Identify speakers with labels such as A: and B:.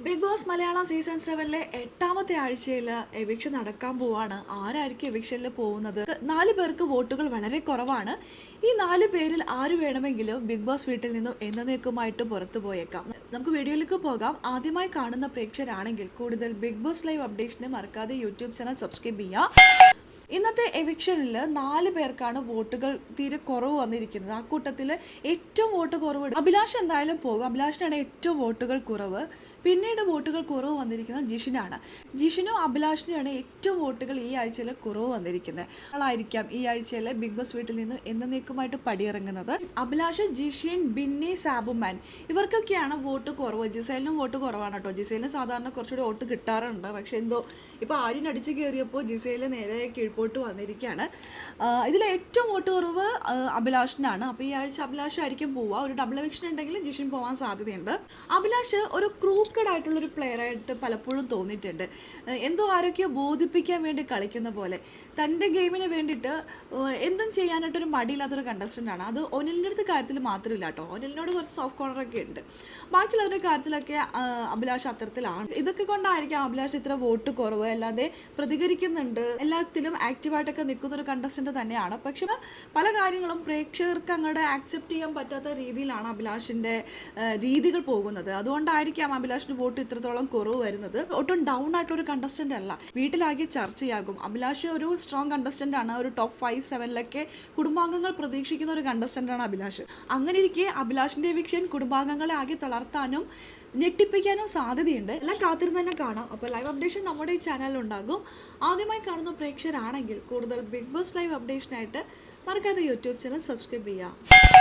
A: Big boss Malayalam season 7-ലെ 8ാമത്തെ ആഴ്ചയിൽ eviction നടക്കാൻ പോവാണ്. ആരായിരിക്കും എവിക്ഷനിൽ പോകുന്നത്? 4 പേർക്ക് വോട്ടുകൾ വളരെ കുറവാണ്. ഈ 4 പേരിൽ ആര് വേണമെങ്കിലും ബിഗ് ബോസ് വീട്ടിൽ നിന്നും എന്നേക്കുമായിട്ട് പുറത്തു പോയേക്കാം. നമുക്ക് വീഡിയോയിലേക്ക് പോകാം. ആദ്യമായി കാണുന്ന പ്രേക്ഷകരാണെങ്കിൽ കൂടുതൽ ബിഗ് ബോസ് ലൈവ് അപ്ഡേഷന് മറക്കാതെ യൂട്യൂബ് ചാനൽ സബ്സ്ക്രൈബ് ചെയ്യുക. ഇന്നത്തെ എവിക്ഷനിൽ 4 പേർക്കാണ് വോട്ടുകൾ തീരെ കുറവ് വന്നിരിക്കുന്നത്. ആ കൂട്ടത്തിൽ ഏറ്റവും വോട്ട് കുറവ് അഭിലാഷ് എന്തായാലും പോകും. അഭിലാഷിനാണ് ഏറ്റവും വോട്ടുകൾ കുറവ്. പിന്നീട് വോട്ടുകൾ കുറവ് വന്നിരിക്കുന്നത് ജിഷിനാണ്. ജിഷിനും അഭിലാഷിനുമാണ് ഏറ്റവും വോട്ടുകൾ ഈ ആഴ്ചയിൽ കുറവ് വന്നിരിക്കുന്നത്. ആളായിരിക്കാം ഈ ആഴ്ചയിൽ ബിഗ് ബോസ് വീട്ടിൽ നിന്ന് എന്നേക്കുമായിട്ട് പടിയിറങ്ങുന്നത്. അഭിലാഷ്, ജിഷിൻ, ബിന്നി, സാബുമാൻ ഇവർക്കൊക്കെയാണ് വോട്ട് കുറവ്. ജിസേലിനും വോട്ട് കുറവാണ് കേട്ടോ. ജിസേലിന് സാധാരണ കുറച്ചുകൂടി വോട്ട് കിട്ടാറുണ്ട്. പക്ഷെ എന്തോ ഇപ്പോൾ ആര്യൻ അടിച്ച് കയറിയപ്പോൾ ജിസേല് നേരെ കീഴ്പോട്ട് വന്നിരിക്കുകയാണ്. ഇതിൽ ഏറ്റവും വോട്ട് കുറവ് അഭിലാഷിനാണ്. അപ്പോൾ ഈ ആഴ്ച അഭിലാഷ് ആയിരിക്കും പോവുക. ഒരു ഡബിൾ എവിക്ഷൻ ഉണ്ടെങ്കിൽ ജിഷിൻ പോകാൻ സാധ്യതയുണ്ട്. അഭിലാഷ് ഒരു ക്രൂക്കഡ് ആയിട്ടുള്ളൊരു പ്ലെയറായിട്ട് പലപ്പോഴും തോന്നിയിട്ടുണ്ട്. എന്തോ ആരൊക്കെയോ ബോധിപ്പിക്കാൻ വേണ്ടി കളിക്കുന്ന പോലെ. തൻ്റെ ഗെയിമിന് വേണ്ടിയിട്ട് എന്തും ചെയ്യാനായിട്ടൊരു മടിയില്ലാത്തൊരു കണ്ടസ്റ്റൻ്റാണ്. അത് ഒനിലിൻ്റെ അടുത്ത കാര്യത്തിൽ മാത്രമില്ല കേട്ടോ. ഒനിലിനോട് കുറച്ച് സോഫ്റ്റ് കോർണറൊക്കെ ഉണ്ട്. ബാക്കിയുള്ളവരുടെ കാര്യത്തിലൊക്കെ അഭിലാഷ് അത്തരത്തിലാണ്. ഇതൊക്കെ കൊണ്ടായിരിക്കാം അഭിലാഷ് ഇത്ര വോട്ട് കുറവ്. അല്ലാതെ പ്രതികരിക്കുന്നുണ്ട്, എല്ലാത്തിലും ആക്റ്റീവായിട്ടൊക്കെ നിൽക്കുന്ന ഒരു കണ്ടസ്റ്റൻ്റ് തന്നെയാണ്. പക്ഷെ പല കാര്യങ്ങളും പ്രേക്ഷകർക്ക് അങ്ങോട്ട് ആക്സെപ്റ്റ് ചെയ്യാൻ പറ്റാത്ത രീതിയിലാണ് അഭിലാഷിൻ്റെ രീതികൾ പോകുന്നത്. അതുകൊണ്ടായിരിക്കാം അഭിലാഷിന് വോട്ട് ഇത്രത്തോളം കുറവ് വരുന്നത്. ഒട്ടും ഡൗൺ ആയിട്ടൊരു കണ്ടസ്റ്റൻ്റ് അല്ല. വീട്ടിലാകെ ചർച്ചയാകും. അഭിലാഷ് ഒരു സ്ട്രോങ് കണ്ടസ്റ്റൻ്റ് ആണ്. ഒരു ടോപ്പ് 5-7 കുടുംബാംഗങ്ങൾ പ്രതീക്ഷിക്കുന്ന ഒരു കണ്ടസ്റ്റൻ്റ് ആണ് അഭിലാഷ്. അങ്ങനെ ഇരിക്കെ അഭിലാഷിൻ്റെ എവിക്ഷൻ കുടുംബാംഗങ്ങളെ ആകെ തളർത്താനും ഞെട്ടിപ്പിക്കാനും സാധ്യതയുണ്ട്. എല്ലാം കാത്തിരുന്ന് തന്നെ കാണാം. അപ്പോൾ ലൈവ് അപ്ഡേഷൻ നമ്മുടെ ഈ ചാനലിൽ ഉണ്ടാകും. ആദ്യമായി കാണുന്ന പ്രേക്ഷകരാണെങ്കിൽ കൂടുതൽ ബിഗ് ബോസ് ലൈവ് അപ്ഡേഷനായിട്ട് മറക്കാതെ യൂട്യൂബ് ചാനൽ സബ്സ്ക്രൈബ് ചെയ്യുക.